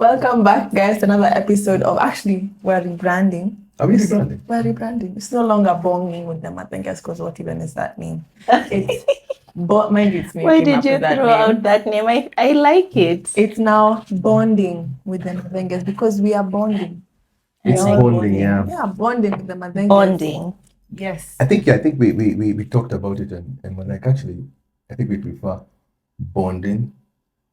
Welcome back, guys, to another episode of we're rebranding. Are we rebranding? We're rebranding. It's no longer bonging with the Mathengez, because what even is that name? It's mind you, it's me. Why did you throw out that name? I like it. It's now bonding with the Mathengez because we are bonding. It's bonding, yeah. Yeah, bonding with the Mathengez. Bonding. Yes. I think we talked about it and we're like, actually, I think we prefer bonding.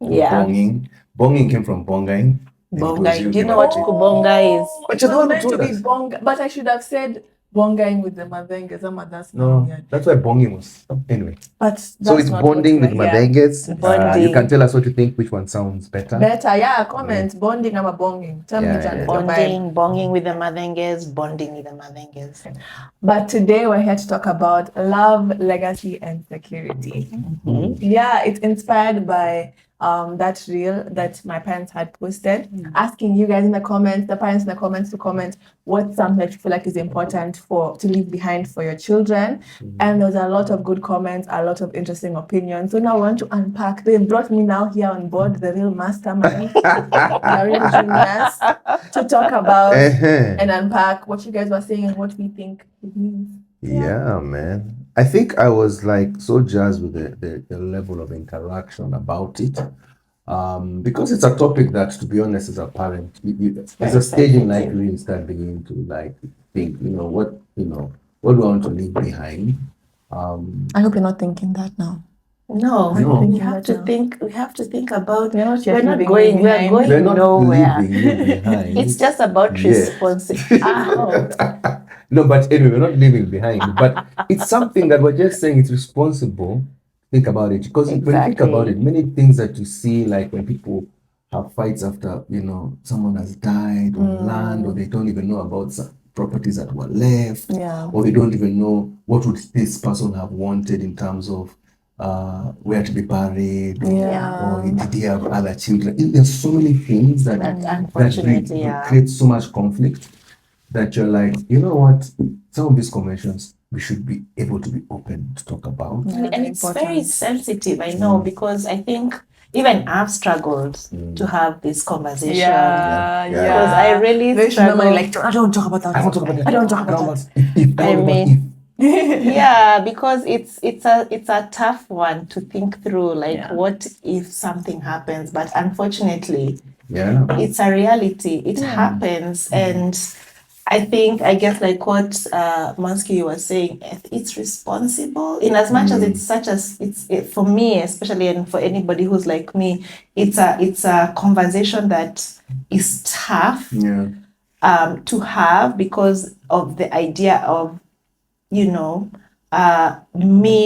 Yeah. Bonging. Bonging came from bongaing. Bongai. Do you know what kubonga is? But you're the one who meant to told be us. bonga, but I should have said bongaing with the Mathengez. That's No, weird. that's why bonging was. Anyway. But that's So it's not bonding with what we're- Mathengez. Bonding. You can tell us what you think, which one sounds better. Better, yeah. Comment bonding or bonging. Tell me Yeah, which one yeah. is your vibe. Bonging with the Mathengez, bonding with the Mathengez. But today we're here to talk about love, legacy, and security. Mm-hmm. Yeah, it's inspired by that reel that my parents had posted, asking you guys in the comments, the parents in the comments, to comment what's something that you feel like is important to leave behind for your children. And there was a lot of good comments, a lot of interesting opinions. So now I want to unpack. They've brought me now here on board, the real mastermind, the real genius, to talk about and unpack what you guys were saying and what we think it means. Yeah, man. I think I was like so jazzed with the level of interaction about it. Because it's a topic that, to be honest, as a parent, there's a stage in life where you start beginning to like think, what do I want to leave behind? I hope you're not thinking that now. No, No. we have to think. We have to think about. We're not We're not leaving going. you We are behind. going We're not nowhere. leaving you behind. It's just about Yeah. responsibility. No, but anyway, we're not leaving behind. But it's something that we're just saying it's responsible. Think about it. Because when you think Exactly. about it, many things that you see, like when people have fights after, someone has died on land, or they don't even know about some properties that were left, Yeah. or they don't even know what would this person have wanted in terms of where to be buried, or did he have other children. There's so many things that Unfortunately, create so much conflict that you're like, you know what, some of these conversations we should be able to be open to talk about. And it's very sensitive, I know, because I think even I've struggled to have this conversation. Yeah. Because I really Very struggle. normally like, I don't talk about that. I don't talk about that. I don't talk about that. I mean, yeah, because it's a tough one to think through. Like, what if something happens? But unfortunately, it's a reality. It happens, and I guess like what Mansky was saying, it's responsible in as much as it's for me, especially, and for anybody who's like me, it's a conversation that is tough to have because of the idea of me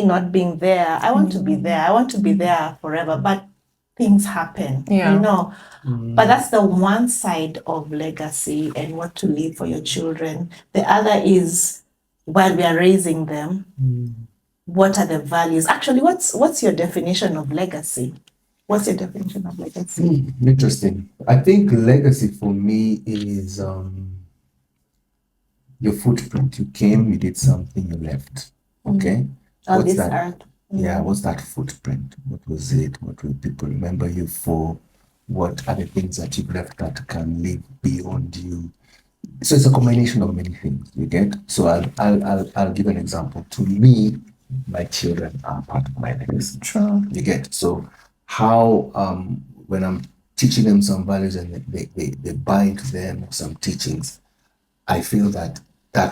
not being there. I want to be there. I want to be there forever, but things happen, But that's the one side of legacy and what to leave for your children. The other is while we are raising them, what are the values? Actually, what's your definition of legacy? What's your definition of legacy? Interesting. I think legacy for me is your footprint. You came, you did something, you left. Okay? On this earth. Yeah, what's that footprint? What was it? What will people remember you for? What are the things that you've left that can live beyond you? So it's a combination of many things, you get? So I'll give an example. To me, my children are part of my legacy. True. You get? So how when I'm teaching them some values and they buy into them, some teachings, I feel that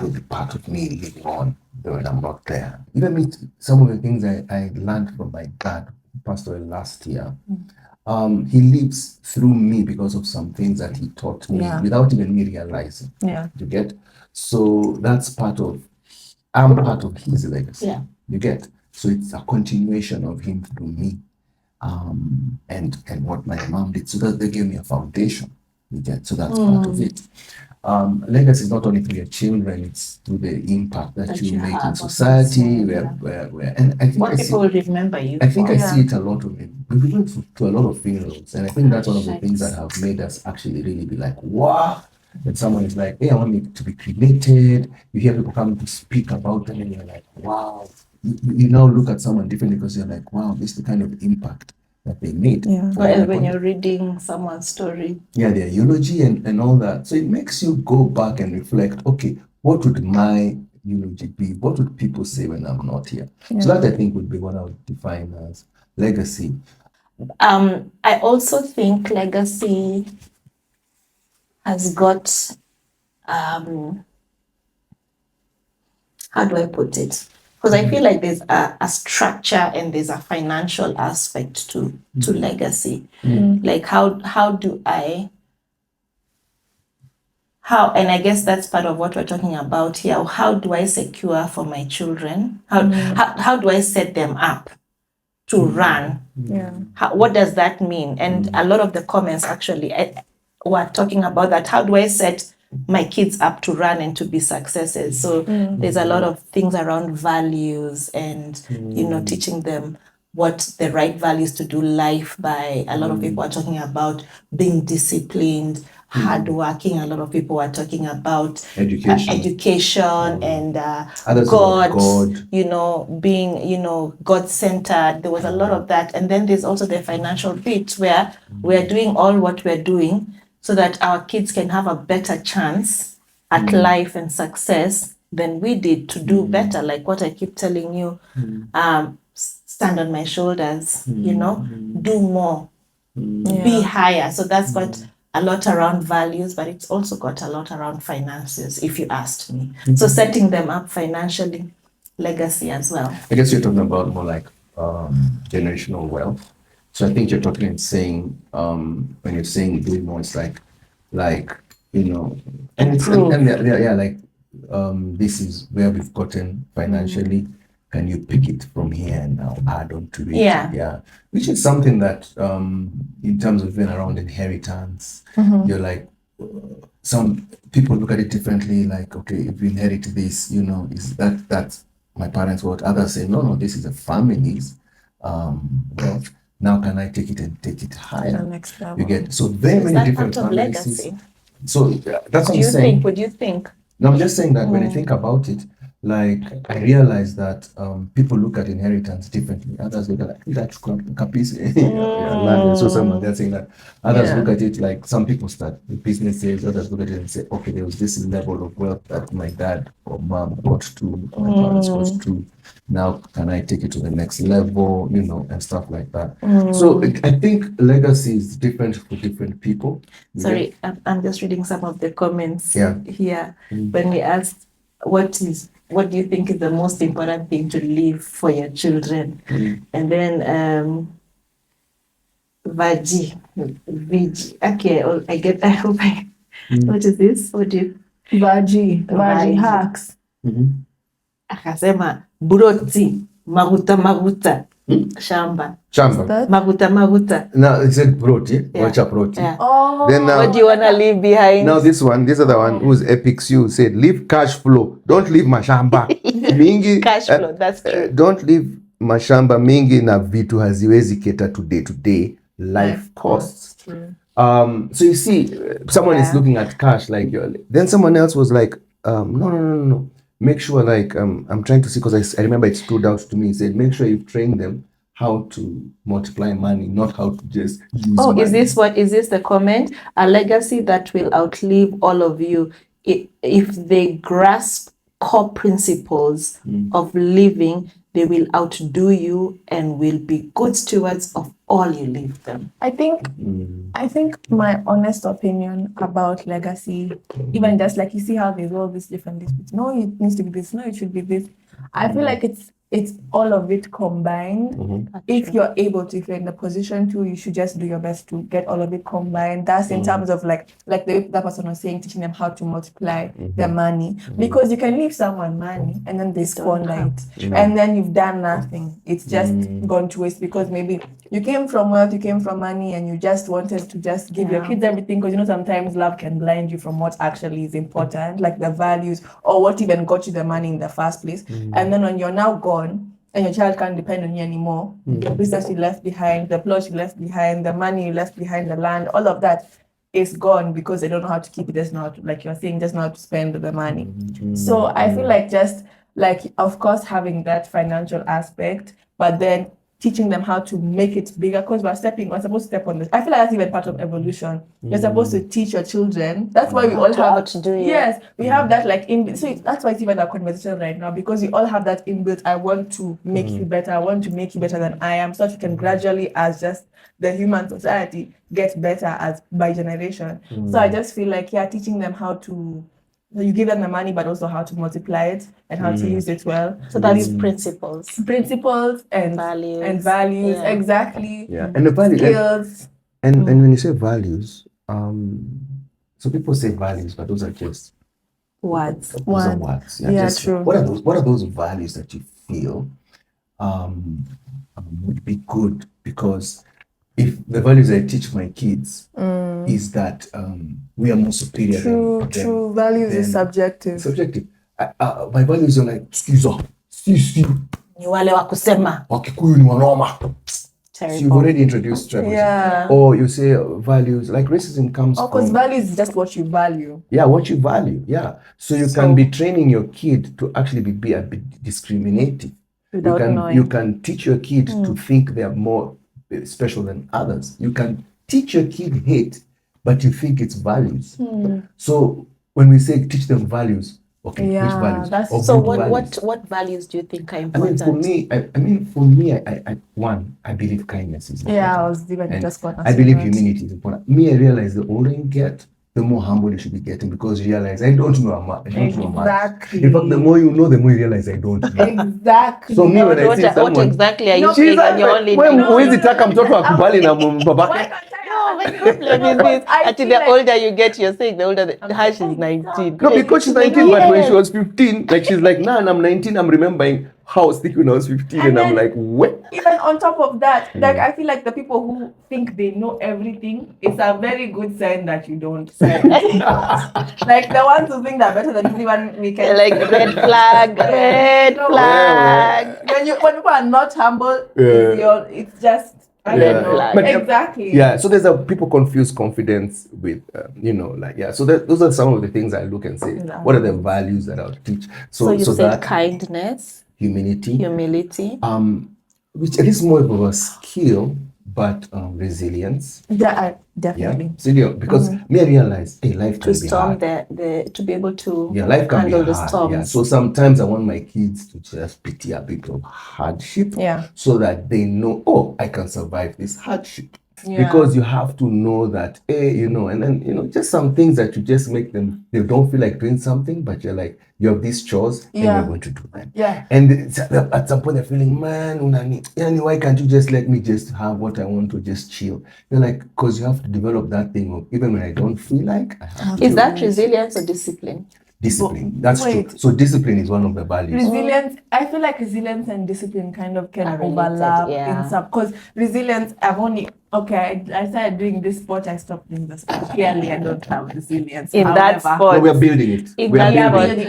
will be part of me living on when I'm not there. Even me, some of the things I learned from my dad, passed away last year, he lives through me because of some things that he taught me without even me realizing. Yeah. You get? So that's I'm part of his legacy. Yeah. You get? So it's a continuation of him through me. And what my mom did. So that they gave me a foundation. You get? So that's part of it. Legacy is not only through your children, it's through the impact that you make in society, where and I think what people will remember you. I think I see it a lot of it. We went to a lot of funerals, and I think that's one of the things that have made us actually really be like, wow. When someone is like, hey, I want me to be cremated, you hear people coming to speak about them, and you're like, wow. You now look at someone differently because you're like, wow, this is the kind of impact that they made. Yeah. Well, when you're reading someone's story. Yeah, their eulogy and all that. So it makes you go back and reflect, okay, what would my eulogy be? What would people say when I'm not here? Yeah. So that I think would be what I would define as legacy. I also think legacy has got, how do I put it? Because I feel like there's a structure and there's a financial aspect to legacy. Like how do I, and I guess that's part of what we're talking about here. How do I secure for my children? How do I set them up to run? Yeah. What does that mean? And a lot of the comments actually were talking about that. How do I set my kids up to run and to be successes? So there's a lot of things around values and teaching them what the right values to do life by. A lot of people are talking about being disciplined, hardworking. A lot of people are talking about education and God, being God-centered. There was a lot of that. And then there's also the financial bit where we're doing all what we're doing so that our kids can have a better chance at life and success than we did to do better. Like what I keep telling you, stand on my shoulders, do more, be higher. So that's got a lot around values, but it's also got a lot around finances, if you asked me. So setting them up financially, legacy as well. I guess you're talking about more like generational wealth. So I think you're talking and saying, when you're saying do more, it's like and this is where we've gotten financially. Can you pick it from here and now add on to it? Yeah. Which is something that in terms of being around inheritance, you're like, some people look at it differently, like, okay, if you inherit this, is that's my parents' wealth. Others say, no, this is a family's wealth. Now can I take it and take it higher? Next level. You get so very many different part of families. legacy? So that's what I'm saying. Would you think? No, I'm just saying that when I think about it, like I realize that people look at inheritance differently. Others look at that's land. So someone they're saying that. Others look at it like some people start with businesses. Others look at it and say, okay, there was this level of wealth that my dad or mom got to, or my parents got to. Now can I take it to the next level, and stuff like that. So I think legacy is different for different people. Sorry, I'm just reading some of the comments here. When we asked what do you think is the most important thing to leave for your children? And then Vg. Okay, I hope what is this? What do you Vaji hacks. Akasema buroti maguta shamba Chamba. maguta. Now it said broti, wacha broti. Yeah. Oh, Then now, What do you want to leave behind? now this other one who's epics you said leave cash flow, don't leave mashamba mingi. Cash flow, that's true. Don't leave mashamba mingi na vitu haziwezi keta to day life costs. True. So you see, someone is looking at cash like then someone else was like, no. Make sure I'm trying to see, because I remember it stood out to me. He said, make sure you train them how to multiply money, not how to just use money. Is this the comment? A legacy that will outlive all of you if they grasp core principles of living, they will outdo you and will be good stewards of all you leave them. I think my honest opinion about legacy, even just like you see how there's all these different disputes. No, it needs to be this. No, it should be this. I feel like it's all of it combined. If you're able to, if you're in the position to, you should just do your best to get all of it combined. That's in terms of like that person was saying, teaching them how to multiply their money. Because you can leave someone money and then they squander it. And then you've done nothing. It's just gone to waste, because maybe you came from wealth, you came from money, and you just wanted to just give your kids everything, because sometimes love can blind you from what actually is important, like the values or what even got you the money in the first place. And then when you're now gone and your child can't depend on you anymore, the business you left behind, the plot you left behind, the money you left behind, the land, all of that is gone because they don't know how to keep it. Just not, like you're saying, just know how to spend the money. So I feel like just like, of course, having that financial aspect, but then teaching them how to make it bigger, because we're supposed to step on this. I feel like that's even part of evolution. You're supposed to teach your children. That's why we all have to do it. Yes, we have that like so that's why it's even a conversation right now, because we all have that inbuilt. I want to make you better. I want to make you better than I am, so that you can gradually, as just the human society, get better as by generation. So I just feel like teaching them how to. You give them the money, but also how to multiply it and how to use it well. So that's principles and values, exactly. Yeah, and the values, skills. And when you say values, so people say values, but those are just words. Those are words. True. What are those values that you feel would be good? Because if the values I teach my kids is that we are more superior. True. Values is subjective. My values are like sisi Ni wale wa kusema. Wakikuyu ni wanoma. So you've already introduced tribalism. Yeah. Or you say values, like racism comes from... because values is just what you value. Yeah, what you value, yeah. So you can be training your kid to actually be a bit discriminative. You can teach your kid to think they are more special than others. You can teach your kid hate, but you think it's values. So when we say teach them values, okay, which values? So what values do you think are important? For me, I believe kindness is important. Yeah, I was even just going to say I believe that. humility is important. I realize the older you get, the more humble you should be getting, because you realize I don't know much. Exactly. In fact, the more you know, the more you realize I don't know. Exactly. So me, when I see someone, what exactly are you saying? huwezi taka mtoto akubali na babake. No, my problem is this. Until the older you get, you're saying the older her she's 19. No, because she's 19, but when she was 15, like she's like, nah, and I'm 19, I'm remembering how I was thinking when I was 15, and I'm like, what? Even on top of that, like I feel like the people who think they know everything, it's a very good sign that you don't. Like the ones who think they're better than everyone, we can like red flag. When people are not humble, it's just I don't know. But, exactly. Yeah, so people confuse confidence with, So those are some of the things I look and say, what are the values that I'll teach? So you said kindness, humility, which is more of a skill, but resilience. Yeah, definitely. Yeah. Because I realize, life can be hard. To be able to life can handle be the hard. storms. Yeah. So sometimes I want my kids to just pity a bit of hardship, so that they know, I can survive this hardship. Yeah. Because you have to know that, and then, just some things that you just make them, they don't feel like doing something, but you're like, you have these chores and you're going to do them. Yeah. And at some point they're feeling, man, why can't you just let me just have what I want to just chill? You're like, because you have to develop that thing of, even when I don't feel like I have to. Is that resilience or discipline? Discipline. That's true. So discipline is one of the values. Resilience, I feel like resilience and discipline kind of can overlap in some, because resilience, I started doing this sport, I stopped doing this sport. Clearly, I don't have resilience. That sport. No, we're building it.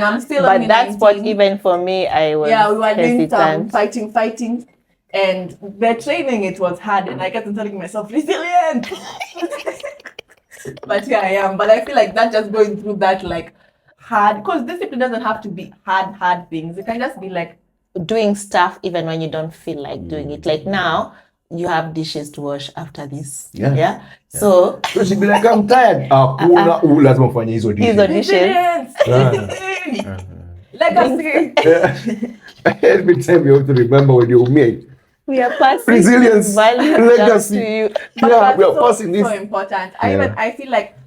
I'm still but that sport, even for me, I was we were doing some hesitant. fighting, and the training, it was hard, and I kept telling myself, resilient! But I am. But I feel like that just going through that, like, hard, because discipline doesn't have to be hard things. It can just be like doing stuff even when you don't feel like doing it. Like now, you have dishes to wash after this. Yeah. So she'd be like, I'm tired. Lazima ufanye hizo dishes. Legacy. Every time you have to remember when you made. We are passing resilience, legacy. To you. We are passing this. So important. I feel like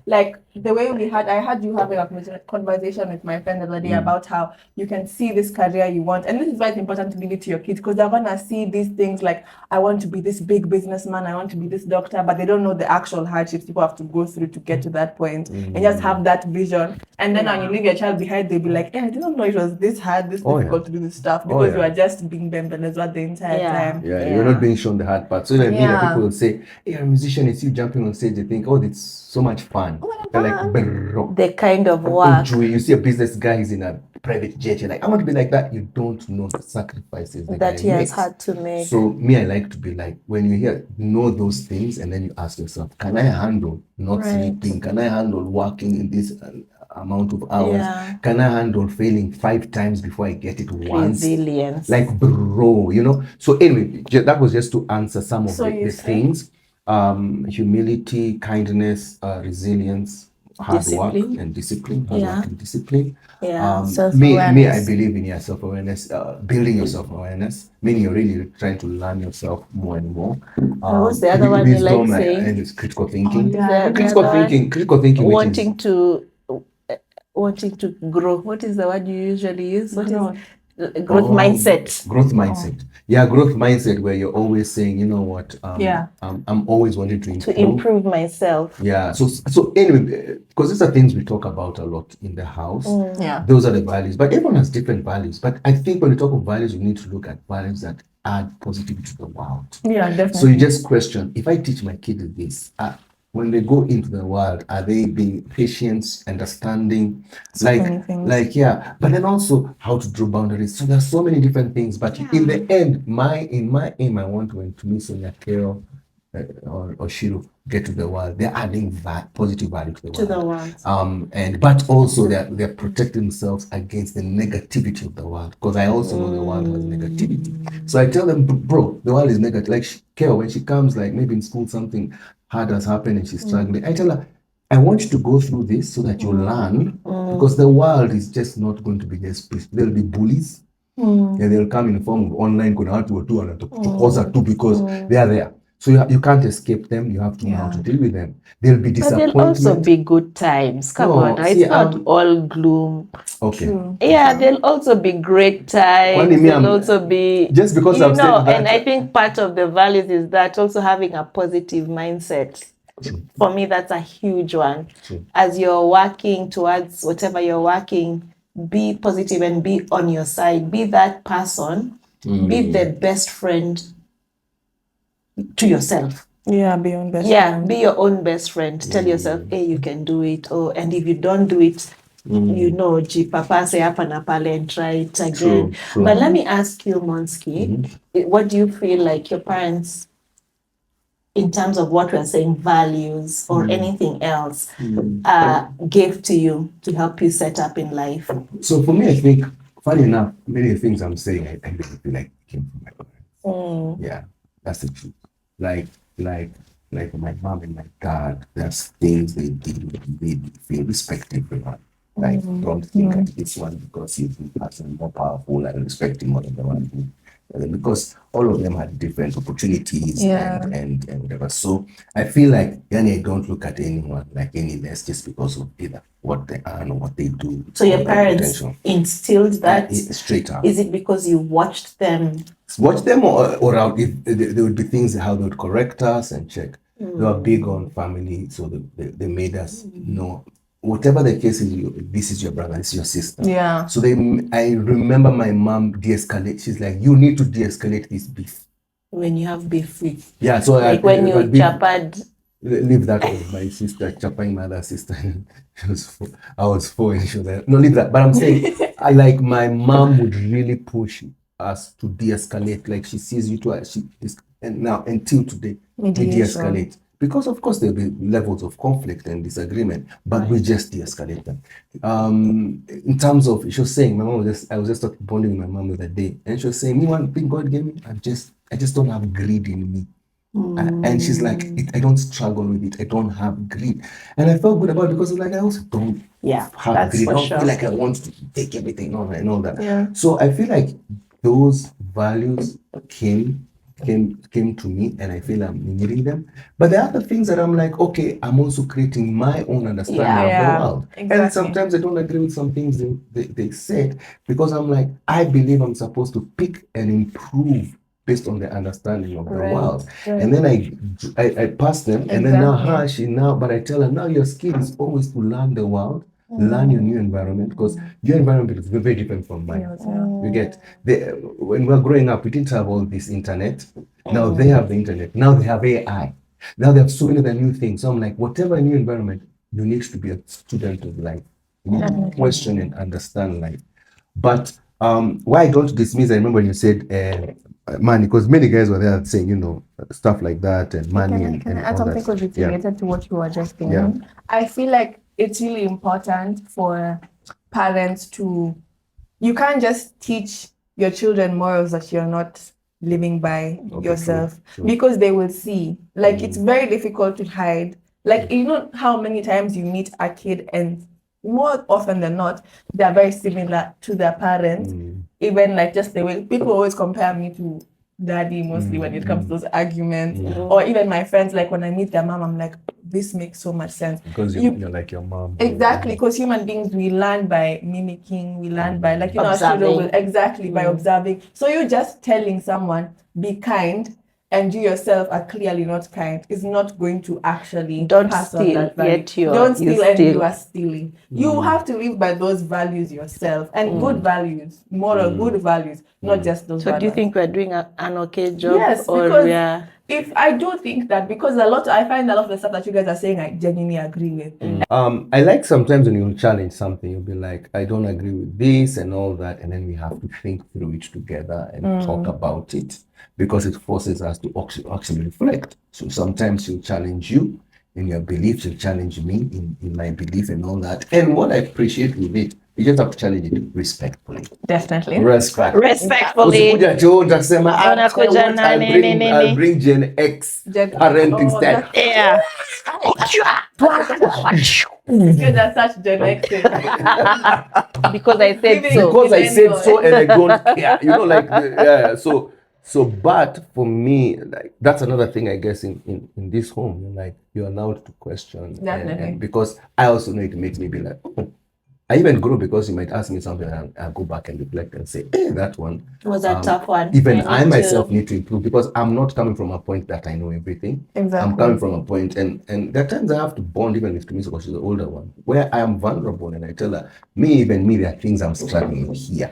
the way I had you having a conversation with my friend the other day about how you can see this career you want, and this is why it's important to give it to your kids, because they're gonna see these things like, I want to be this big businessman, I want to be this doctor, but they don't know the actual hardships people have to go through to get to that point, and just have that vision. And then when you leave your child behind, they'll be like, I didn't know it was this hard, this difficult to do this stuff, because you are just being bamboozled the entire time. You're not being shown the hard part. So then people will say, you're a musician, it's you jumping on stage, they think, it's so much fun. They're like, the kind of work. You see a business guy, he's in a private jet, you're like, I want to be like that. You don't know the sacrifices that he has had to make. So I like to be like, when you know those things, and then you ask yourself, can I handle not sleeping? Can I handle working in this amount of hours? Yeah. Can I handle failing 5 times before I get it once? Resilience. Like, bro, you know. So anyway, that was just to answer some of the things. Humility, kindness, resilience, hard work and discipline. Hard work and discipline. Me, I believe in self-awareness, building your self-awareness, meaning you're really trying to learn yourself more and more. What's the other one you like saying? And it's critical thinking. Critical thinking, wanting to grow. What is the word you usually use? What is growth mindset? Growth mindset. Yeah, growth mindset, where you're always saying, you know what? I'm always wanting to improve myself. Yeah. So anyway, because these are things we talk about a lot in the house. Those are the values, but everyone has different values. But I think when we talk of values, we need to look at values that add positivity to the world. Yeah, definitely. So you just question, if I teach my kids this, when they go into the world, are they being patient, understanding, yeah, but then also how to draw boundaries. So there's so many different things, but in the end, in my aim, I want to me, Sonia, Carol, or Shiro get to the world. They're adding positive value to the world. But also they're protecting themselves against the negativity of the world, because I also know the world has negativity. So I tell them, bro, the world is negative. Like Carol, when she comes, like maybe in school something hard has happened and she's struggling, I tell her, I want you to go through this so that you learn, because the world is just not going to be just peace. There'll be bullies, and they'll come in the form of online because they are there. So you can't escape them. You have to know how to deal with them. There'll be disappointment. But there'll also be good times. Come on, it's not all gloom. Okay. True. Yeah, there'll also be great times. There'll also be, just because I've said that. And I think part of the values is that also having a positive mindset. True. For me, that's a huge one. True. As you're working towards whatever you're working, be positive and be on your side. Be that person. Be the best friend to yourself. Yeah, be your own best friend. Be your own best friend. Tell yourself, hey, you can do it. Oh, and if you don't do it, you know, Papa say up and pale and try it again. True. But let me ask you, Monski, what do you feel like your parents, in terms of what we're saying, values or anything else, gave to you to help you set up in life? So for me, I think, funny enough, many things I'm saying, I really feel like came from my parents. Yeah, that's the truth. Like my mom and my dad, there's things they did that made me feel respect everyone. Like, don't think like this one because he's the person more powerful, I respect him more than the one who, because all of them had different opportunities and whatever. So I feel like I don't look at anyone like any less just because of either what they are or what they do. So your parents instilled that straight up. Is it because you watched them? Or out if there would be things how they would correct us and check. They were big on family, so they made us know. Whatever the case is, this is your brother, this is your sister. Yeah. So I remember my mom de-escalate. She's like, you need to de-escalate this beef. When you have beef with. Yeah. So when you chapad. Leave that with my sister, chapping my other sister. I was 4 and she was like, no, leave that. But I'm saying, my mom would really push us to de-escalate. Like she sees you and now until today, we de-escalate. Because of course there'll be levels of conflict and disagreement, but we just de-escalate them. In terms of, she was saying, I was just bonding with my mom the other day, and she was saying, me one thing God gave me, I just don't have greed in me. And she's like, I don't struggle with it. I don't have greed. And I felt good about it because I also don't have greed. I don't feel like I want to take everything on and all that. Yeah. So I feel like those values came to me, and I feel I'm needing them. But there are other things that I'm like, okay, I'm also creating my own understanding of the world. Exactly. And sometimes I don't agree with some things they said, because I'm like, I believe I'm supposed to pick and improve based on the understanding of the world. Right. And then I pass them, and then but I tell her, now your skill is always to learn the world, learn your new environment, because your environment is very different from mine. You get, when we're growing up, we didn't have all this internet. Now they have the internet. Now they have AI. Now they have so many other new things. So I'm like, whatever new environment, you need to be a student of life. You need to question and understand life. But why I don't dismiss, I remember when you said money, because many guys were there saying, stuff like that, and money. Can I add something because it's related to what you were just saying? I feel like it's really important for parents to, you can't just teach your children morals that you're not living by yourself, true. because they will see. Like, it's very difficult to hide. Like, you know how many times you meet a kid and more often than not, they're very similar to their parents. Even like just the way people always compare me to daddy mostly when it comes to those arguments. Or even my friends, like when I meet their mom, I'm like, this makes so much sense. Because you're like your mom. Exactly, because human beings, we learn by mimicking, we learn by, like, you know, our children will, exactly, by observing. So you're just telling someone, be kind, and you yourself are clearly not kind, is not going to actually pass on that value. Don't steal and you are stealing. You have to live by those values yourself, and good values, moral good values, not just those values. Do you think we're doing an okay job? Yes, because if I do think that, because I find a lot of the stuff that you guys are saying, I genuinely agree with. I like sometimes when you challenge something, you'll be like, I don't agree with this and all that, and then we have to think through it together and talk about it, because it forces us to actually reflect. So sometimes she'll challenge you in your beliefs, she'll challenge me in my belief and all that. And what I appreciate with it, you just have to challenge it respectfully. Definitely. Respectfully. I'll bring Gen X parenting style. Yeah. Because that's such Gen X. Because I said so. Because I said so, and I don't care. You know, like, yeah. So, but for me, like, that's another thing, I guess, in this home, like, you're allowed to question. Definitely. And because I also know it makes me be like, oh. I even grow, because you might ask me something and I'll go back and reflect and say, hey, that one was a tough one. Even I myself need to improve, because I'm not coming from a point that I know everything. Exactly. I'm coming from a point, and there are times I have to bond even with Kimisi, because she's the older one, where I am vulnerable, and I tell her, even me, there are things I'm struggling with here.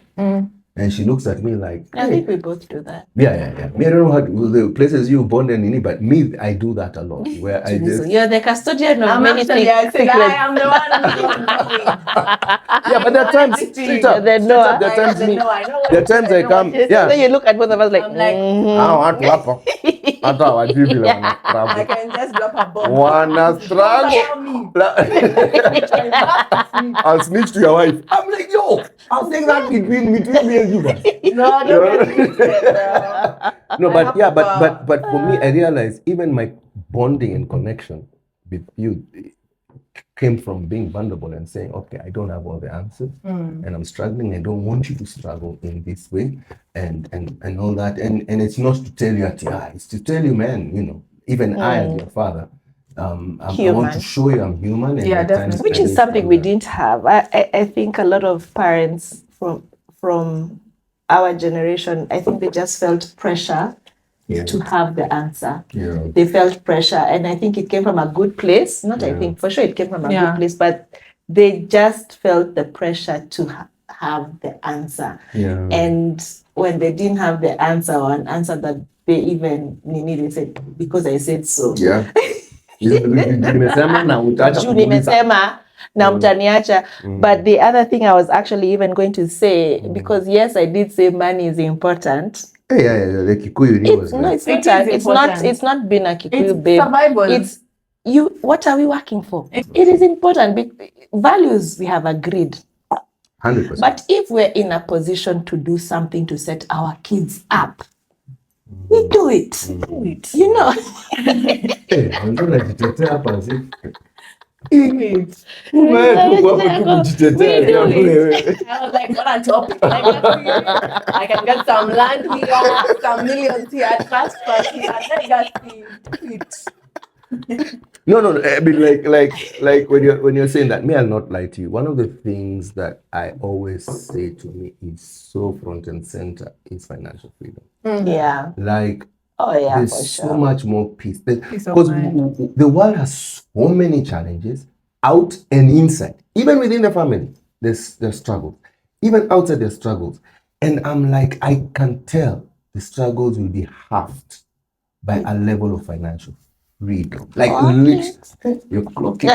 And she looks at me like, hey. I think we both do that. Yeah. Me, I don't know how the places you bond and any, but me, I do that a lot. Where I just, you're the custodian of many things. I am the one. Yeah, but there are times, there are times I come. Yeah. So you look at both of us like, I want to happen. I can just drop a bomb. Wanna struggle? I'll snitch to your wife. I'm like, yo, I'll take that between me and you guys. No, don't get No, but yeah, but for me, I realized even my bonding and connection with you came from being vulnerable and saying, okay, I don't have all the answers, and I'm struggling. I don't want you to struggle in this way, and all that. And it's not to tell you at your eyes, to tell you, man, you know, even I as your father, I want to show you I'm human. And definitely. Which is something we didn't have. I think a lot of parents from our generation, I think they just felt pressure to have the answer. Yeah. They felt pressure, and I think it came from a good place. I think, for sure it came from a good place, but they just felt the pressure to have the answer. Yeah. And when they didn't have the answer, or an answer that they even needed, they said, because I said so. Yeah. But the other thing I was actually even going to say, because yes, I did say money is important. The Kikuyu was it's not being a Kikuyu babe. Survival. It's you. What are we working for? It is important. Values we have agreed. 100%. But if we're in a position to do something to set our kids up, we do it. You know. I'm going to take up as if. I was like, what a topic. I can get some land here, some millions here, transfers here, No, I mean, like when you're saying that, I'll not lie to you. One of the things that I always say to me is so front and center is financial freedom. Yeah. Like, there's so much more peace. Because the world has so many challenges out and inside. Even within the family, there's struggles. Even outside, there's struggles. And I'm like, I can tell the struggles will be halved by a level of financial freedom. Like, literally, you're clocking.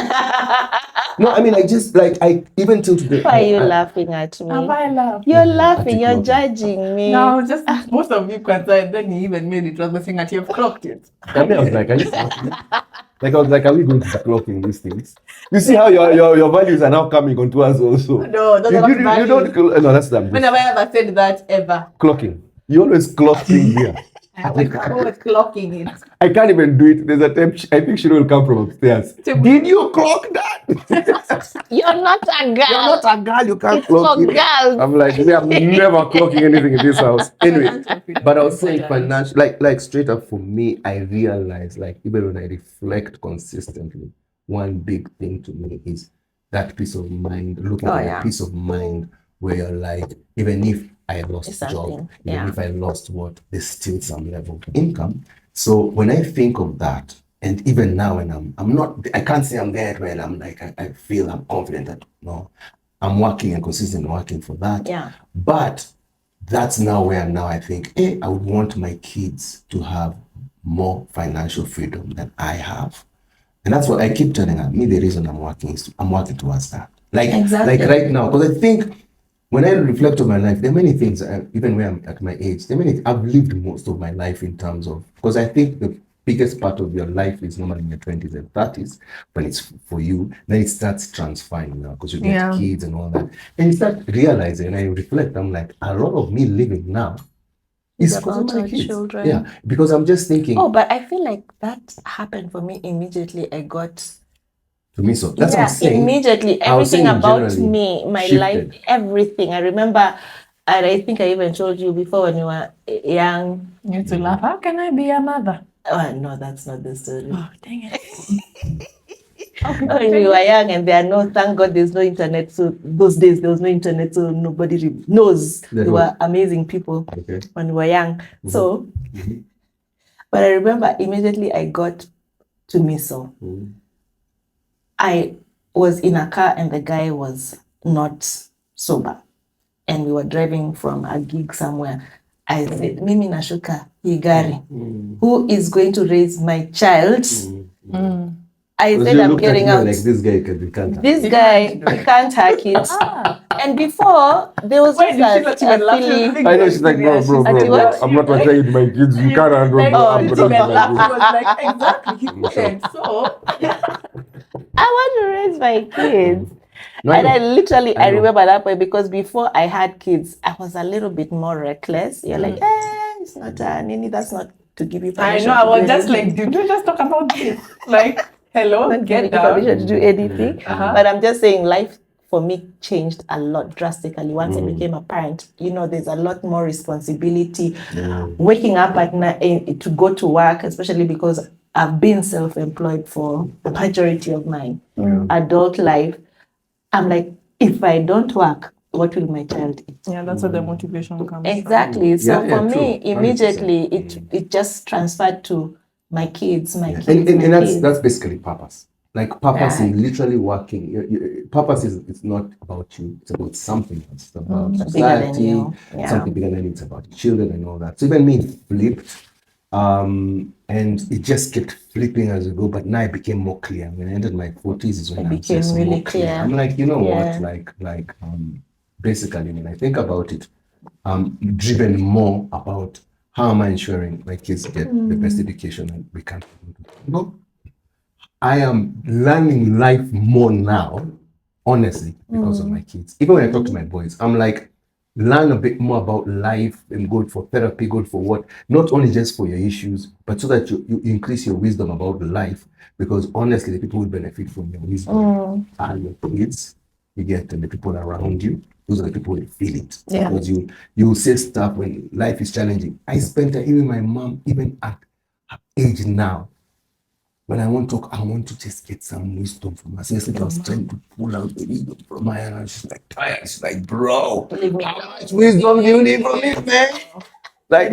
No, I mean, even till today. Why are you laughing at me? Have I laughed? You're laughing, you're judging me. No, just most of you can say, then you even made it was the thing that you've clocked it. I mean, I was like, are you laughing? Like I was like, are we going to be clocking these things? You see how your values are now coming onto us also. No, those are not you don't. values. No, that's them. When have I ever said that ever? Clocking. You always clock things here. I was clocking it. I can't even do it. There's a time. I think she will come from upstairs. Did you clock that? You're not a girl. You're not a girl. You can't It's clock for it. girls. I'm like, we are never clocking anything in this house. Anyway, but I was saying financial, like straight up for me, I realize, like, even when I reflect consistently, one big thing to me is that peace of mind, looking at a peace of mind where you're like, even if I lost job, even if I lost what, there's still some level of income. So when I think of that, and even now when I'm not, I can't say I'm there when I'm like, I feel I'm confident that, no, I'm working and consistently working for that. Yeah. But that's now where now I think, hey, I would want my kids to have more financial freedom than I have. And that's what I keep telling her. Me, the reason I'm working is I'm working towards that. Like right now, because I think when I reflect on my life, there are many things, even when I'm at my age, I've lived most of my life in terms of, because I think the biggest part of your life is normally in your 20s and 30s, when it's for you, then it starts transferring now, because you get kids and all that. And you start realizing, and I reflect, I'm like, a lot of me living now is because of my kids. Children. Yeah, because I'm just thinking. Oh, but I feel like that happened for me immediately. I got to me, so that's what I'm saying. Immediately, everything about me, my shifted. life, everything. I remember, and I think I even told you before when you were young. You used to laugh. How can I be a mother? Oh, no, that's not the story. Oh, dang it. When we were young, and thank God there's no internet. So those days there was no internet, so nobody knows. They were amazing people when we were young. So, but I remember immediately I got to Miso. I was in a car and the guy was not sober. And we were driving from a gig somewhere. I said, Mimi nashuka higari. Who is going to raise my child? I said, I'm getting out. Like, this guy can't. This guy can't hack it. And before, there was just a feeling. I know, she's like, bro. I'm not trying to my kids. You can't handle like, I'm she was like, exactly, he couldn't. So I want to raise my kids. No, and I remember that point, because before I had kids, I was a little bit more reckless. You're like, it's not Nini, that's not to give you permission. I know, I was just like, did you just talk about this? Like, hello, not giving you permission to do anything. But I'm just saying, life for me changed a lot drastically once I became a parent. You know, there's a lot more responsibility. Waking up at night to go to work, especially because I've been self-employed for the majority of my adult life. I'm like, if I don't work, what will my child eat? Yeah, that's where the motivation comes. Exactly. From. So for me, immediately it just transferred to my kids, kids. And that's basically purpose. Like purpose is literally working. Purpose is not about you. It's about something else. It's about society, something bigger than you. It's about children and all that. So even me flipped. And it just kept flipping as we go, but now it became more clear. When I entered my 40s is when I became really more clear. I'm like, you know what, basically when I think about it, I'm driven more about how am I ensuring my kids get the best education that we can. But I am learning life more now, honestly, because of my kids. Even when I talk to my boys, I'm like, learn a bit more about life and go for therapy, go for what, not only just for your issues, but so that you increase your wisdom about life. Because honestly, the people who benefit from your wisdom are your kids, you get, and the people around you. Those are the people who feel it. Yeah. Because you say stuff when life is challenging. I spent time, even my mom, even at her age now, when I want to talk, I want to just get some wisdom from her. Seriously, I was trying to pull out the wisdom from her, and she's like tired. She's like, bro, how much wisdom do you need from me, man? Like,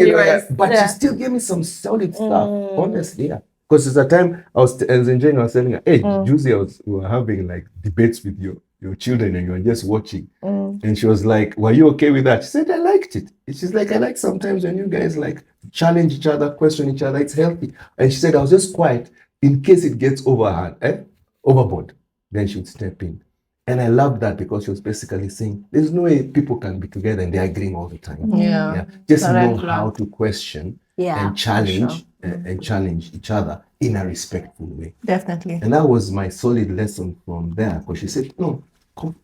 but she still gave me some solid stuff, honestly, Because it's a time I was enjoying, I was telling her, hey, Juicy, we were having like debates with your children and you were just watching. And she was like, were you okay with that? She said, I liked it. And she's like, I like sometimes when you guys like challenge each other, question each other, it's healthy. And she said, I was just quiet. In case it gets overboard, then she would step in. And I love that because she was basically saying, there's no way people can be together and they're agreeing all the time. Just know how to question and challenge and challenge each other in a respectful way. Definitely. And that was my solid lesson from there, because she said, no,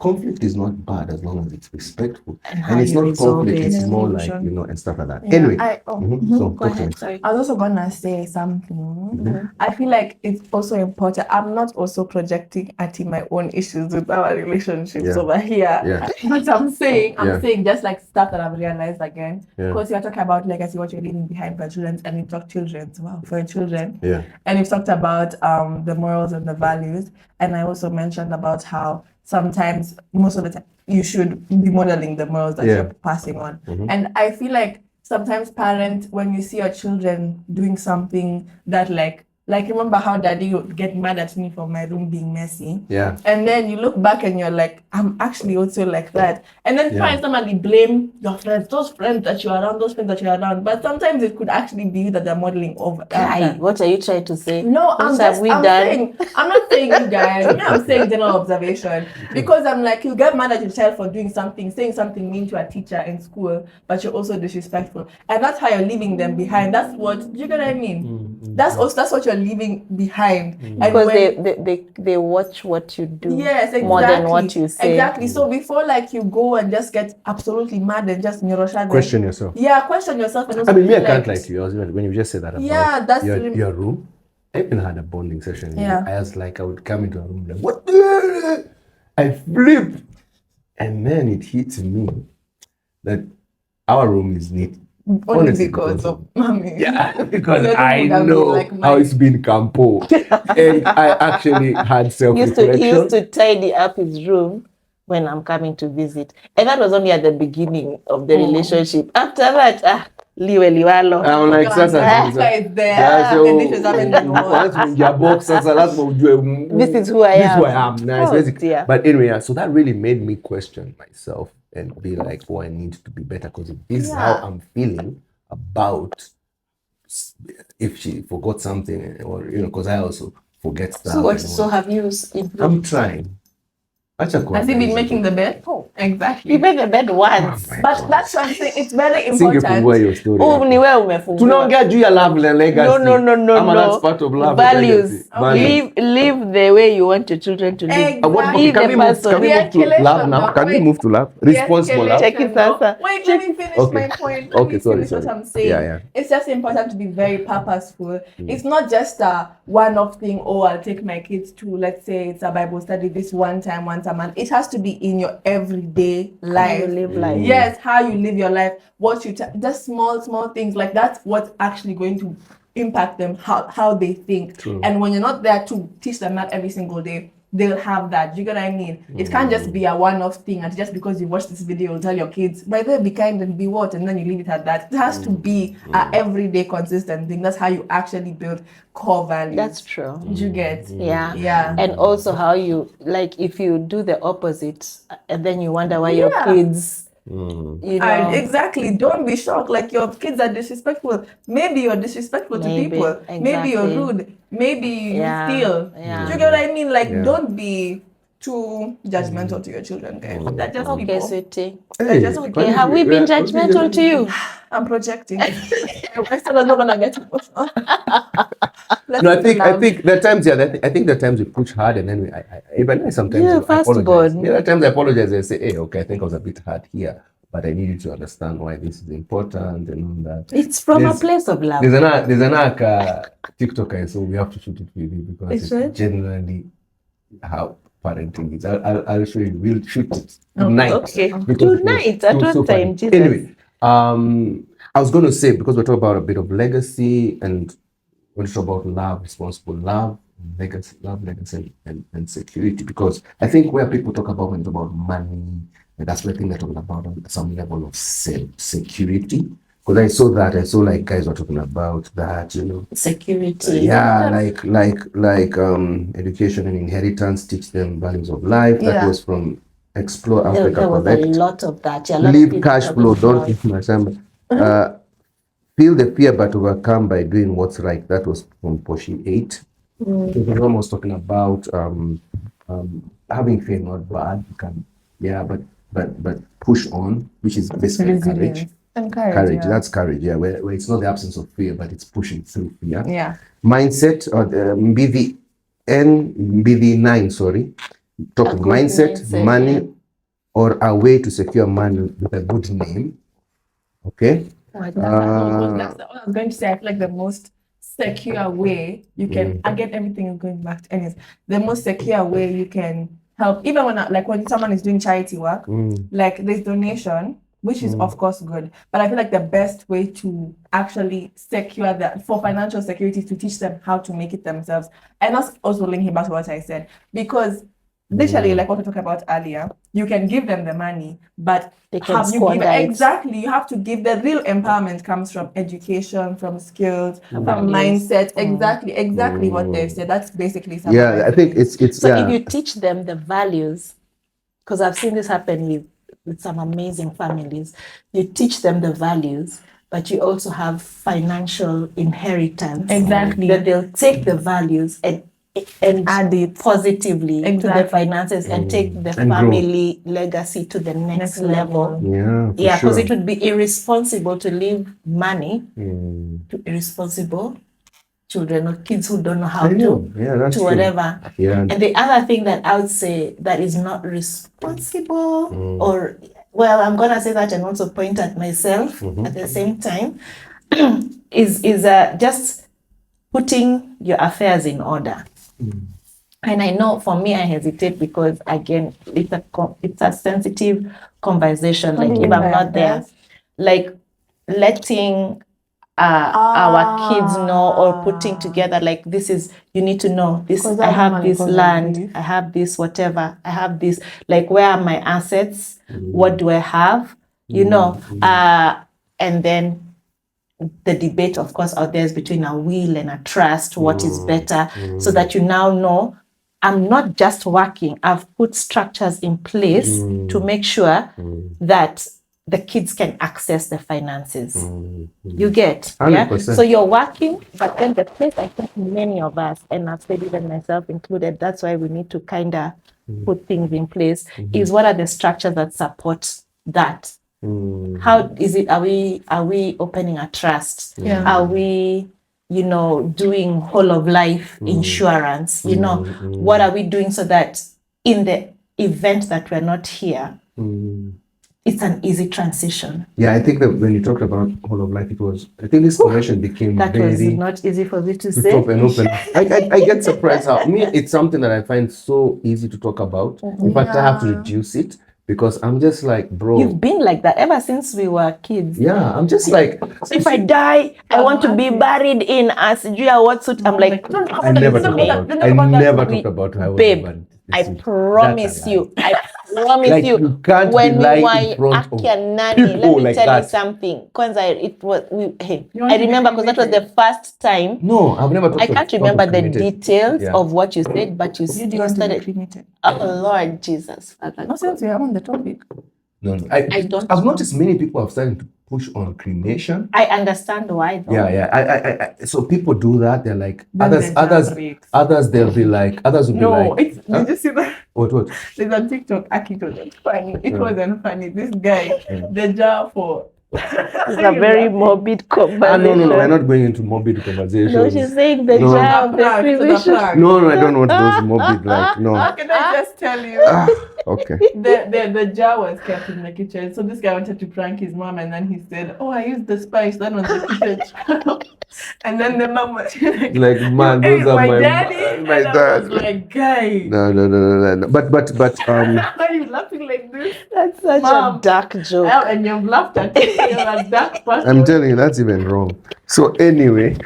conflict is not bad as long as it's respectful. And it's not conflict, it's more like, and stuff like that. Yeah. Anyway, Go ahead, sorry. I was also gonna say something. I feel like it's also important. I'm not also projecting at my own issues with our relationships over here. Yeah. But I'm saying just like stuff that I've realized again. Yeah. Because you're talking about legacy, what you're leaving behind for children, and you talk children, for your children. Yeah. And you've talked about the morals and the values. And I also mentioned about how sometimes, most of the time, you should be modeling the morals that you're passing on. And I feel like sometimes parents, when you see your children doing something that like remember how daddy would get mad at me for my room being messy. Yeah. And then you look back and you're like, I'm actually also like that. And then try and somebody blame your friends, those friends that you're around. But sometimes it could actually be that they're modeling over. What are you trying to say? No, I'm not saying you guys. I'm saying general observation. Because I'm like, you get mad at your child for doing something, saying something mean to a teacher in school, but you're also disrespectful. And that's how you're leaving them behind. That's what, you get what I mean? That's what you're leaving behind. And because they watch what you do more than what you say. Exactly. So before like you go and just get absolutely mad and just question yourself. Yeah, question yourself. And I mean, me, I can't lie to you. When you just said that about that's your room, I even had a bonding session. Yeah. I was like, I would come into a room like, what the? I flipped. And then it hit me that our room is neat. Only honestly, because of mommy. Yeah, because I know like how it's been campo. And I actually had self-reflection. He used to tidy up his room when I'm coming to visit. And that was only at the beginning of the relationship. After that, liwalo. I'm like, this is who I am. Nice. But anyway, so that really made me question myself and be like, I need to be better, because this is how I'm feeling about if she forgot something, or because I also forget stuff. So have you improved? I'm trying. Has he been making the bed? Oh, exactly. He made the bed once. But that's something, it's very important. Tunaongea juu ya love and legacy. No. That's part of love. Values. Okay. Live the way you want your children to live. Exactly. Can we move to love now? Can we move to love? Responsible love. Check it, Sasa. Wait, let me finish my point. Sorry. What I'm saying. Yeah. It's just important to be very purposeful. It's not just a one-off thing. I'll take my kids to, let's say it's a Bible study this one time a month. It has to be in your everyday life. How you live life. Yes, how you live your life. What you just small things like that's what's actually going to impact them, how they think. True. And when you're not there to teach them that every single day, they'll have that. You get what I mean? It can't just be a one-off thing, and just because you watch this video, you'll tell your kids, by the way, be kind and be what, and then you leave it at that. It has to be an everyday consistent thing. That's how you actually build core values. That's true. You get? Yeah. And also how you, like, if you do the opposite, and then you wonder why your kids... Exactly. Don't be shocked. Like your kids are disrespectful. Maybe you're disrespectful to people. Exactly. Maybe you're rude. Maybe you steal. Yeah. Do you get what I mean? Like don't be too judgmental to your children, guys. They're just people. Okay, sweetie. Okay. Have we been judgmental to you? I'm projecting. I still not gonna get emotional. No, I think there are times. I think there are times we push hard, and then I sometimes I apologize. There are times I apologize and say, "Hey, okay, I think I was a bit hard here, but I need you to understand why this is important and all that." It's from a place of love. There's another TikToker, so we have to shoot it with you because it's generally how parenting is. I'll show you. We'll shoot it tonight. Okay. Tonight at what time? Jesus. Anyway, I was going to say, because we're talking about a bit of legacy, and we'll talk about love, responsible love, legacy, and security. Because I think where people talk about when it's about money, and that's what I think they're talking about some level of security. Because I saw like guys were talking about that, security. Like education and inheritance, teach them values of life. That was from Explore Africa. There was a lot of that. Live cash flow. Don't give my time. Feel the fear but overcome by doing what's right. That was from Poshi 8. It was almost talking about having fear not bad. You can, but push on, which is basically courage. And Courage. That's courage. Yeah, where it's not the absence of fear, but it's pushing through fear. Yeah. Mindset or BV9. Sorry. Talk A of good mindset, mindset, money, yeah. or a way to secure money with a good name. Okay. That's what I was going to say. I feel like the most secure way you can again everything is going back to anyways. The most secure way you can help, even when someone is doing charity work, like there's donation, which is of course good. But I feel like the best way to actually secure that for financial security is to teach them how to make it themselves. And that's also linking back to what I said. Because literally, like what we talked about earlier, you can give them the money, but They can have you squander given it. exactly? You have to give the real empowerment comes from education, from skills, from Values. mindset. Exactly what they've said. That's basically something. Yeah, I think it's So yeah. if you teach them the values, because I've seen this happen with some amazing families, you teach them the values, but you also have financial inheritance. Exactly. That they'll take the values and Add it positively to the Exactly. finances and take the And grow. family legacy to the next level. Yeah, for Yeah, because sure. it would be irresponsible to leave money to irresponsible children or kids who don't know how to, Yeah, that's to true. whatever. Yeah. And the other thing that I would say that is not responsible, or well, I'm gonna say that and also point at myself at the same time, is just putting your affairs in order. And I know for me, I hesitate because again, it's a sensitive conversation. Like if I'm not there, like letting our kids know or putting together like this is, you need to know this. I have this land, I have this whatever, I have this, like where are my assets, what do I have, and then the debate of course out there is between a will and a trust, what is better, so that you now know I'm not just working, I've put structures in place to make sure that the kids can access the finances. You get? 100%. Yeah. So you're working, but then the place I think many of us, and I've said even myself included, that's why we need to kind of put things in place, is what are the structures that support that? How is it? Are we opening a trust? Yeah. Are we, doing whole of life insurance? What are we doing so that in the event that we're not here, it's an easy transition? Yeah, I think that when you talked about whole of life, I think this conversation became that very was not easy for me to say. top and open. I get surprised how it's something that I find so easy to talk about. In fact, I have to reduce it because I'm just like, bro. You've been like that ever since we were kids. Yeah, I'm just like, if I die, I want to be buried in a Sijia what suit. I'm like, I never talked about how I was babe, buried. I promise you. Like, you can't when be lying we in front of let people me like tell that. you something. I remember because that was the first time. No, I've never talked I can't remember the details of what you said, but you started. cremated. Oh Lord Jesus, Father. No, since we are on the topic. No. I've noticed many people have started to push on cremation. I understand why though. Yeah. So people do that. They're like Then the jam breaks. others they'll be like others will be like. It's did you see that? What? There's a TikTok. It wasn't funny. It wasn't funny. This guy, the jar for. It's a very morbid conversation. No, we're not going into morbid conversations. No, she's saying the jar of the cremation. No, I don't want those morbid like no. How can I just tell you? Okay. The jar was kept in the kitchen. So this guy wanted to prank his mom, and then he said, "Oh, I used the spice that was the kitchen." And then the mom was like, man, those are my daddy. My and dad. I was like, guy. No. But Why are you laughing like this? That's such a dark joke. And you've laughed at it. You're a dark person. I'm telling you, that's even wrong. So anyway,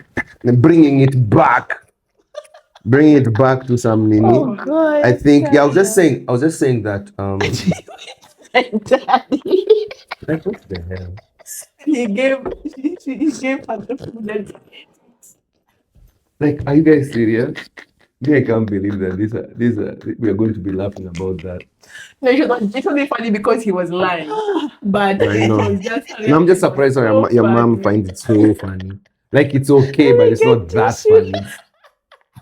bringing it back to some Nini. Oh God. I think I was just saying that Daddy. like, what the hell? He gave her the food and Like, are you guys serious? I can't believe that we are going to be laughing about that. no, it was funny because he was lying. But I know. it was just And I'm just surprised how your mom finds it so funny. Like, it's okay, but it's not that funny.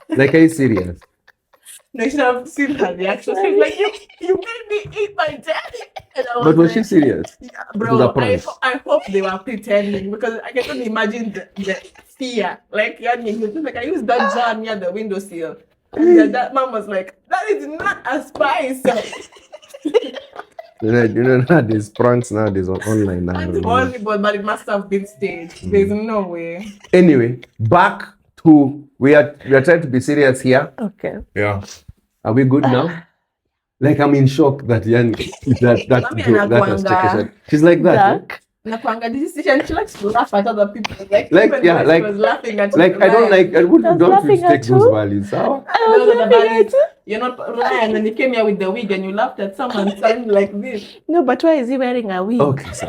Like, are you serious? No, you should have seen her reaction. She's like, you made me eat my daddy. And I But was she like, serious? yeah, It was a bro, prank. I hope they were pretending because I can only imagine the fear. Like, yeah, like I used that jar near the windowsill. And then that mom was like, that is not a spice. You know nowadays pranks nowadays on online now. That's horrible, but it must have been staged. There's no way. Anyway, back to we are trying to be serious here. Okay. Yeah. Are we good now? Like I'm in shock that Yan that Mami joke, that was anakuanga- chekesha. She's like that. Eh? Dark. Nakwanga decision, she likes to laugh at other people. Like Like, even yeah, when like- she was laughing at Like I don't like I would I was don't laughing take at those who? values. Huh? I was those are the laughing values. at You're not Ryan, and you came here with the wig and you laughed at someone sounding like this. No, but why is he wearing a wig? Okay, so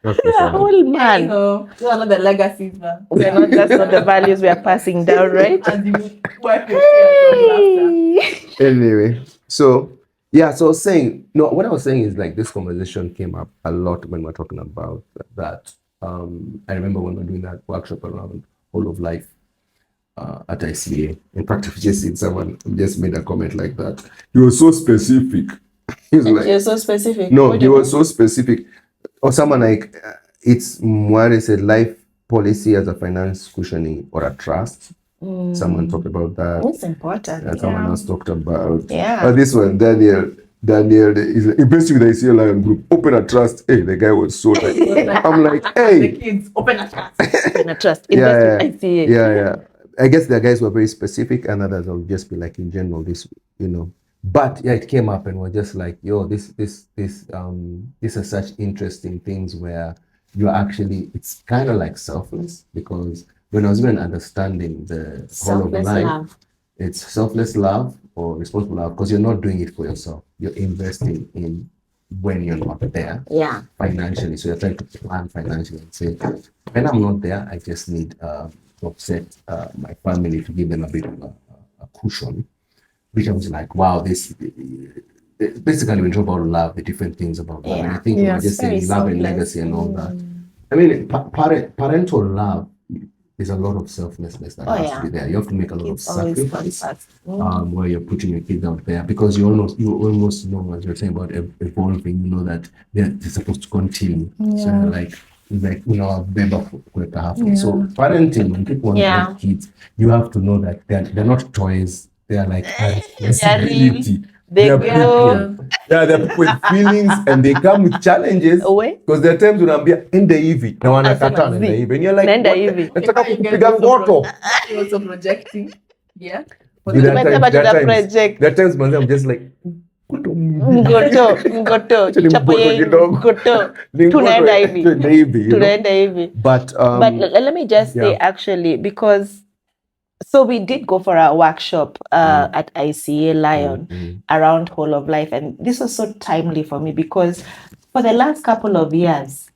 okay, A so whole You man. know, those are not the legacies, man. That's not the values we are passing down, right? As you wipe your tears of laughter. anyway, so yeah, so I was saying no, what I was saying is like this conversation came up a lot when we're talking about that. I remember when we were doing that workshop around whole of life at ICA. In fact, I've just seen someone just made a comment like that. He was so specific. He was like, You're so specific. no, What he do you was so specific. Or someone like, it's what is it, life policy as a finance cushioning or a trust. Someone talked about that. It's important. And someone else talked about Yeah. this one, Daniel is investing with the ICA Lion Group. Open a trust. Hey, the guy was so nice. I'm like, The hey. kids open a trust. In a trust. Yeah, Invest with ICA. Yeah. I guess the guys were very specific, and others will just be like in general, this, you know. But yeah, it came up and we're just like, yo, this are such interesting things where you're actually, it's kind of like selfless, because when I was even understanding the whole of Selfless life, love. it's selfless love or responsible love, because you're not doing it for yourself. You're investing in when you're not there Yeah. financially. So you're trying to plan financially and say, when I'm not there, I just need to upset my family to give them a bit of a cushion. Which I was like, wow, this basically when you talk about love, the different things about love. And I think we were just saying love and legacy and all that. I mean, parental love is a lot of selflessness that has to be there. You have to make a lot of sacrifice where you're putting your kids out there, because you almost know, as you're saying about evolving, you know that they're supposed to continue. So like you know, so parenting, when people want to have kids, you have to know that they're not toys. They are like responsibility. They are grow. people. Yeah, they're people with feelings, and they come with challenges. Because there are times when I'm enda hivi na wanakataa nenda hivi, and you're like, nenda hivi. Nataka kupiga photo. You're also projecting. Yeah. There are times when I'm just like, Ngoto. Tunaenda hivi. But let me just say, actually, because so we did go for a workshop at ICA Lion around whole of life, and this was so timely for me because for the last couple of years,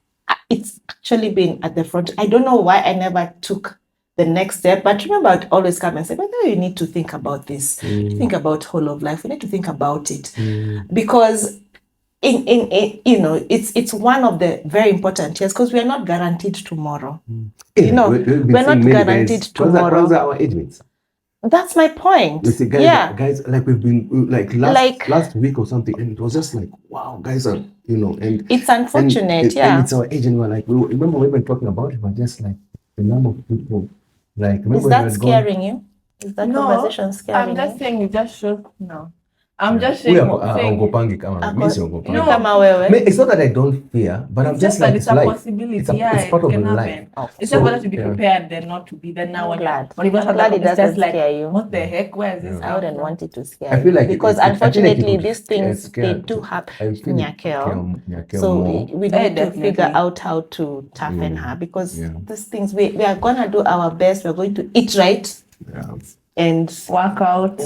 it's actually been at the front. I don't know why I never took the next step, but remember, I'd always come and say, "But you need to think about this. Think about whole of life. We need to think about it because." In you know, it's one of the very important years because we are not guaranteed tomorrow. You know, we're not guaranteed tomorrow. Our age mates. That's my point. You see, guys, like we've been like last week or something, and it was just like, wow, guys are, you know, and it's unfortunate, and it's our age, and we're like, remember we've been talking about it, but just like the number of people, like, is that scaring you? Is that conversation scaring you? I'm just saying, it just shows no. I'm just saying. No, it's not that I don't fear, but I'm just like, it's a possibility. It's part of life. It's just better to be prepared than not to be. Then now I'm glad. When you I'm glad it doesn't scare you. What the heck? Where is this? I wouldn't want it to scare I feel like because unfortunately these things they do happen. So we need to figure out how to toughen her because these things we are gonna do our best. We're going to eat right. And work out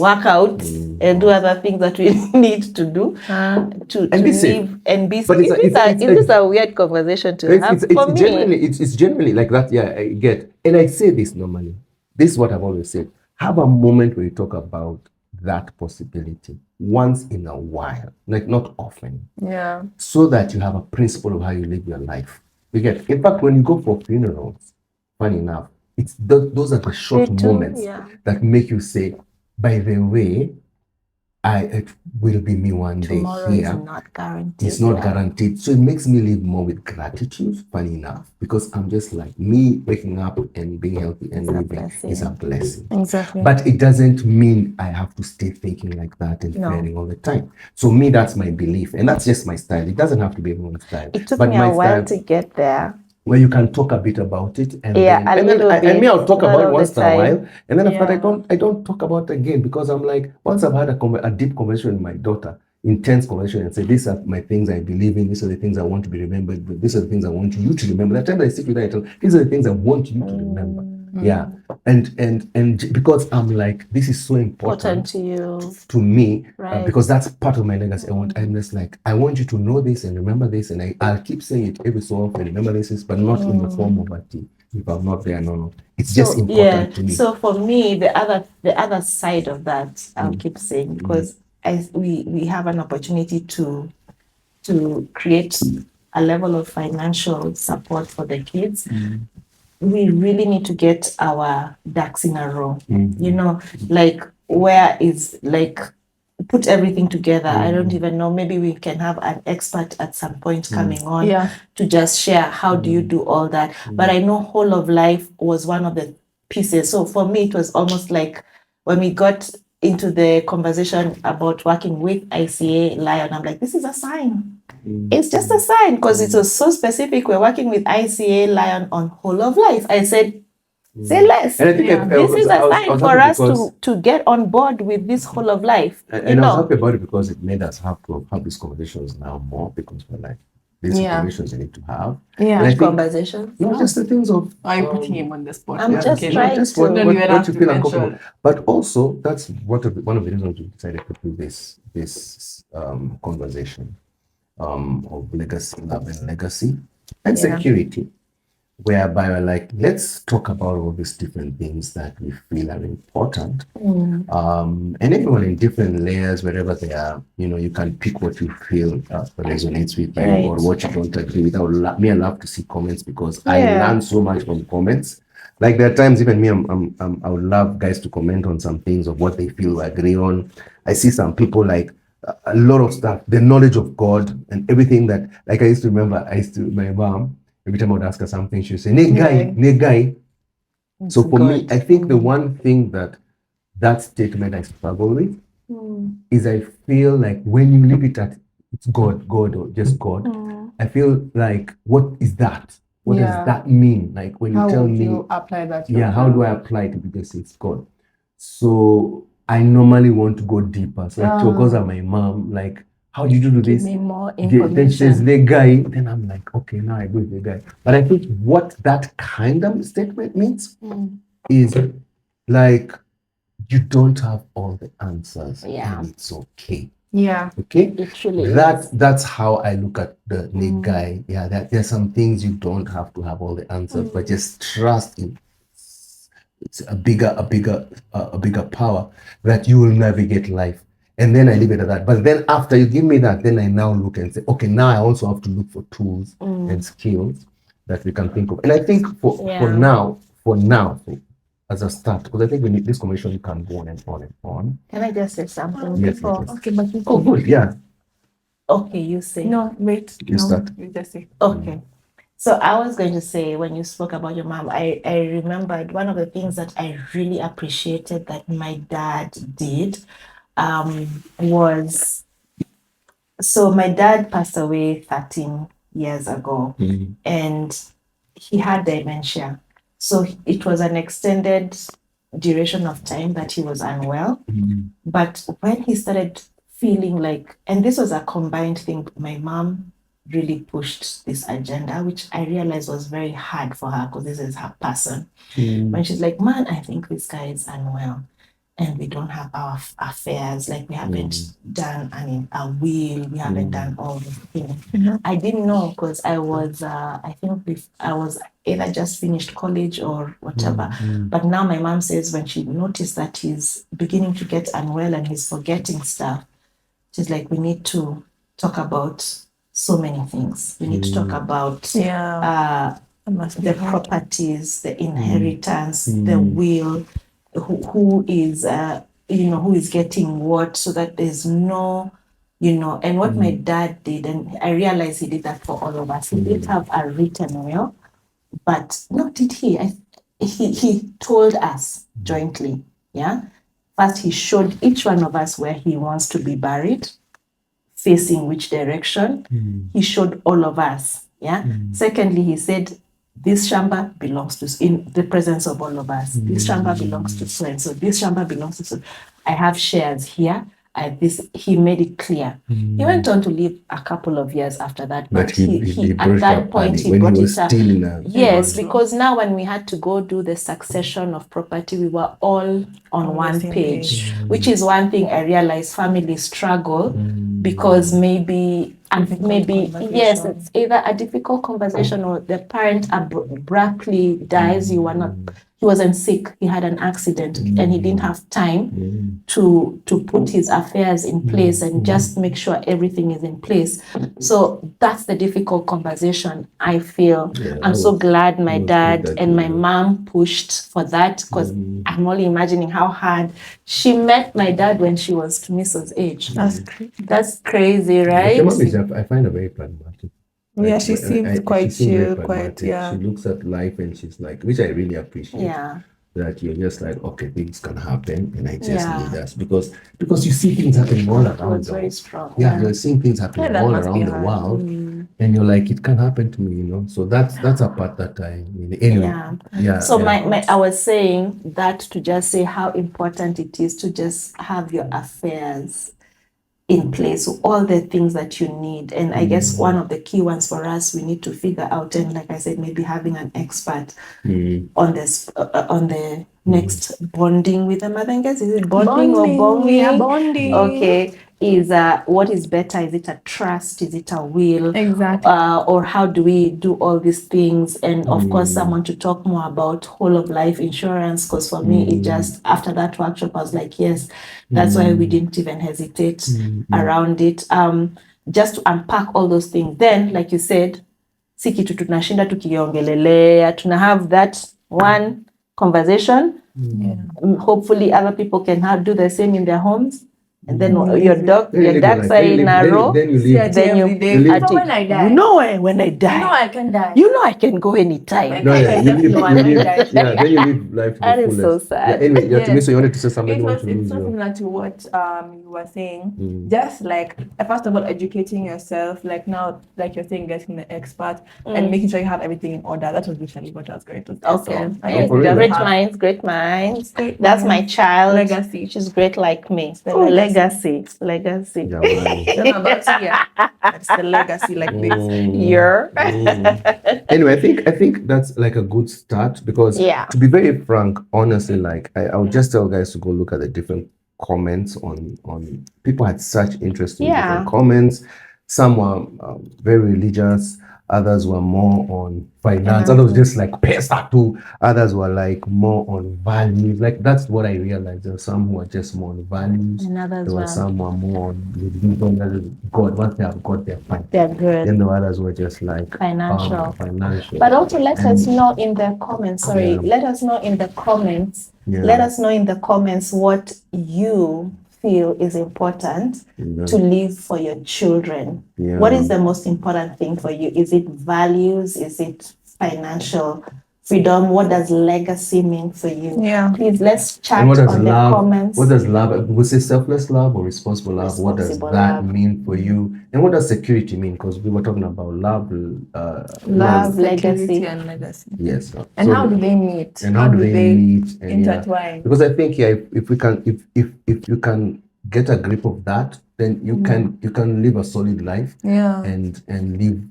and do other things that we need to do to live and be safe. It's a weird conversation to have. It's generally like that. Yeah, I get. And I say this normally. This is what I've always said. Have a moment where you talk about that possibility once in a while, like not often. Yeah. So that you have a principle of how you live your life. You get. In fact, when you go for funerals, funny enough, those are the short moments that make you say, by the way, it will be me one day Tomorrow here. is not guaranteed. It's not guaranteed. So it makes me live more with gratitude, funny enough, because I'm just like, me waking up and being healthy and living is a blessing. Exactly. But it doesn't mean I have to stay thinking like that and fearing all the time. So me, that's my belief. And that's just my style. It doesn't have to be everyone's style. It took but me my a while style, to get there. where you can talk a bit about it and bit, me, I'll talk not about it all once the in a while, time. and then after that, I don't talk about it again, because I'm like, once I've had a deep conversation with my daughter, intense conversation, and say, these are my things I believe in, these are the things I want to be remembered with, these are the things I want you to remember. That time I sit with her, I tell, these are the things I want you to remember. Yeah. And because I'm like, this is so important to you, to me, right? Because that's part of my legacy. I'm just like, I want you to know this and remember this, and I'll keep saying it every so often, remember this, but not in the form of a tea. If I'm not there, no. It's just important to me. So for me, the other side of that, I'll keep saying, because we have an opportunity to create a level of financial support for the kids. We really need to get our ducks in a row. You know, like, where is, like, put everything together. I don't even know. Maybe we can have an expert at some point coming on to just share how do you do all that. But I know whole of life was one of the pieces. So for me, it was almost like when we got into the conversation about working with ICA Lion, I'm like, this is a sign. It's just a sign, because it was so specific. We're working with ICA Lion on whole of life. I said, say less. And I think this is a sign for us to get on board with this whole of life. And I was happy about it, because it made us have to have these conversations now more, because we're like, these conversations you need to have. Yeah, and I think, conversations. No, just the things of. Are you putting him on the spot? I'm just trying just to. what you feel uncomfortable. But also, that's one of the reasons we decided to do this conversation of legacy, love, and legacy, and security, whereby we're like, let's talk about all these different things that we feel are important. And everyone in different layers, wherever they are, you can pick what you feel resonates with you, or what you don't agree with. I love to see comments, because I learn so much from comments. Like, there are times, even me, I would love guys to comment on some things of what they feel we agree on. I see some people like a lot of stuff, the knowledge of God and everything that, like, I used to remember, my mom, every time I would ask her something, she would say, ne guy. So for me, I think the one thing that statement I struggle with is, I feel like when you leave it at it's God, or just God, I feel like, what is that? What does that mean? Like, when you tell me, you apply that? how do I apply it? Because it's God. So I normally want to go deeper. So like, because of my mom, like, how did you do this? Give me more information. Then she says, the guy. Then I'm like, okay, now I go with the guy. But I think what that kind of statement means is, like, you don't have all the answers. Yeah. And it's okay. Yeah. Okay. It truly That's how I look at the guy. Yeah, there's some things you don't have to have all the answers, but just trust in it's a bigger power that you will navigate life. And then I leave it at that. But then after you give me that, then I now look and say, okay, now I also have to look for tools and skills that we can think of. And I think for now, as a start, because I think we need this conversation can go on and on and on. Can I just say something Yes, before? yes. Okay, but Good, yeah. Okay, you say. No, wait. You start. You just say. Okay. So I was going to say, when you spoke about your mom, I remembered one of the things that I really appreciated that my dad did was, so my dad passed away 13 years ago, and he had dementia. So it was an extended duration of time that he was unwell. But when he started feeling like, and this was a combined thing, my mom really pushed this agenda, which I realized was very hard for her, because this is her person. When she's like, man, I think this guy is unwell, and we don't have our affairs, like we haven't done a will, we haven't done all the things. I didn't know, because I was, I think I was either just finished college or whatever. But now my mom says, when she noticed that he's beginning to get unwell and he's forgetting stuff, she's like, we need to talk about so many things. We need to talk about the properties, the inheritance, the will, who is who is getting what, so that there's no, and what my dad did, and I realized he did that for all of us. He didn't have a written will, but no, did he? He told us jointly, yeah. First, he showed each one of us where he wants to be buried, facing which direction. He showed all of us, yeah. Secondly, he said, this shamba belongs to, in the presence of all of us. This shamba belongs to so and so. This shamba belongs to so. I have shares here. He made it clear. He went on to live a couple of years after that, but he at that point he brought it up. Yes, because now when we had to go do the succession of property, we were all on one page, which is one thing I realized families struggle because maybe yes, it's either a difficult conversation or the parent abruptly dies. He wasn't sick, he had an accident, and he didn't have time to put his affairs in place and just make sure everything is in place. So that's the difficult conversation, I feel. I'm so glad my dad and my mom pushed for that, because I'm only imagining how hard. She met my dad when she was Tumiso's age. That's crazy, right? Your mom is, I find her very pragmatic. Yeah, she seems quite chill, She looks at life and she's like, which I really appreciate. Yeah. That you're just like, okay, things can happen, and I just need us because you see things happening all around. Very strong. Yeah, you're seeing things happening all around the world, and you're like, it can happen to me, So that's a part that I anyway. So I was saying that to just say how important it is to just have your affairs in place, all the things that you need. And I guess one of the key ones for us, we need to figure out, and like I said, maybe having an expert on this, on the next bonding with the Mathengez. Is it bonding or bonding? Yeah, bonding. Okay. Is what is better? Is it a trust? Is it a will? Exactly. Or how do we do all these things? And of course, someone to talk more about whole of life insurance. Because for me, it just, after that workshop, I was like, yes, that's why we didn't even hesitate around it. Just to unpack all those things. Then, like you said, si kitu tunashinda tukiongelelea, tuna have that one conversation. Hopefully, other people can do the same in their homes. And then your ducks are in a row. Then you leave. Then you leave. So when I die, when I die, I can die. I can go anytime. No, yeah, you leave. Then you live life to the That is fullest. so sad. Yeah, anyway, so you wanted to say something. It's so similar to what you were saying. Just like first of all, educating yourself. Like now, like you're saying, getting the expert and making sure you have everything in order. That was literally what I was going to say. Okay. Great minds. That's my child. Legacy. She's great like me. Legacy. Yeah, that's the legacy like this. Anyway, I think that's like a good start, because to be very frank, honestly, like I would just tell guys to go look at the different comments on people had such interesting different comments. Some were very religious, others were more on finance, others just like pesa too, others were like more on values. Like that's what I realized. There were some who were just more on values, there were some who were more on religion, God. Once they have God, they're fine. They're good. Then the others were just like financial. But also let us know in the comments. Let us know in the comments. Let us know in the comments what you feel is important to leave for your children. What is the most important thing for you? Is it values? Is it financial freedom? What does legacy mean for you? Please, let's chat on the comments. What does love, we say selfless love or responsible love? What does that mean for you? And what does security mean? Because we were talking about love, legacy, and legacy. Yes. And how do they meet? And how do they meet? And intertwine? Because I think if you can get a grip of that, then you can live a solid life. And live,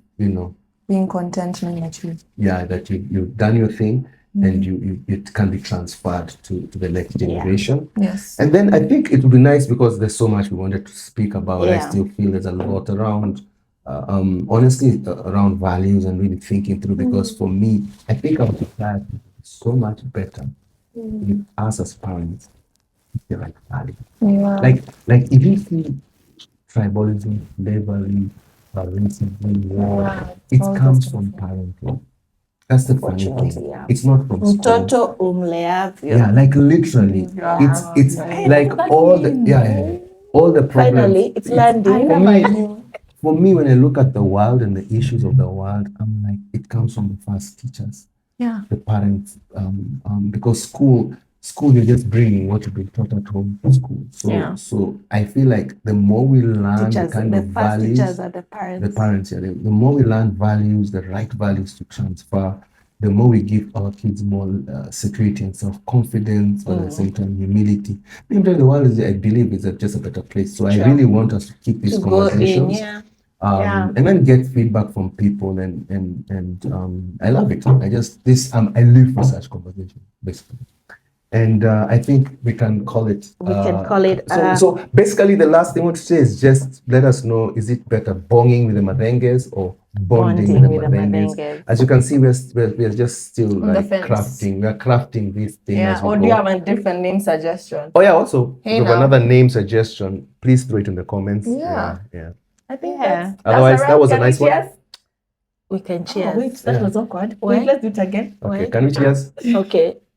being content that you've done your thing, and it can be transferred to the next generation. And then I think it would be nice, because there's so much we wanted to speak about. I still feel there's a lot around honestly around values and really thinking through, because for me, I think our society is so much better if us as parents feel like values. Like if you see tribalism, slavery, racism, war, it comes from parental. That's the funny Unfortunately, thing. yeah. It's not from school. Mtoto umleavyo. Yeah, like literally. Yeah. It's Hey, like that all the means- all the problems. Finally, it's landing. For me, when I look at the world and the issues of the world, I'm like, it comes from the first teachers, Yeah. the parents, because school, you're just bringing what you've been taught at home to school. So, Yeah. so I feel like the more we learn Teachers, the kind the of first values, teachers are the parents. yeah, the more we learn values, the right values to transfer, the more we give our kids more security and self-confidence, but at the same time humility. The world is, I believe, is just a better place. So I really want us to keep these To go in, conversations. yeah. And then get feedback from people and I love it. I live for such conversation, basically. And I think we can call it. We can call it. So basically, the last thing I want to say is just let us know: is it better bonging with the Mathengez or bonding with the Mathengez? As you can see, we're just still On the like fence. crafting. We're crafting this thing Yeah. as we Or go. do you have a different name suggestion? Oh yeah. Also, Hey, if you have now. another name suggestion, please throw it in the comments. Yeah. Yeah. I think Yeah. that's Otherwise, all right. that was a Can we nice one. cheers? We can Oh, cheers. wait, that Yeah. was awkward. Why? Wait, let's do it again. Okay. Wait. Can we cheers? Okay.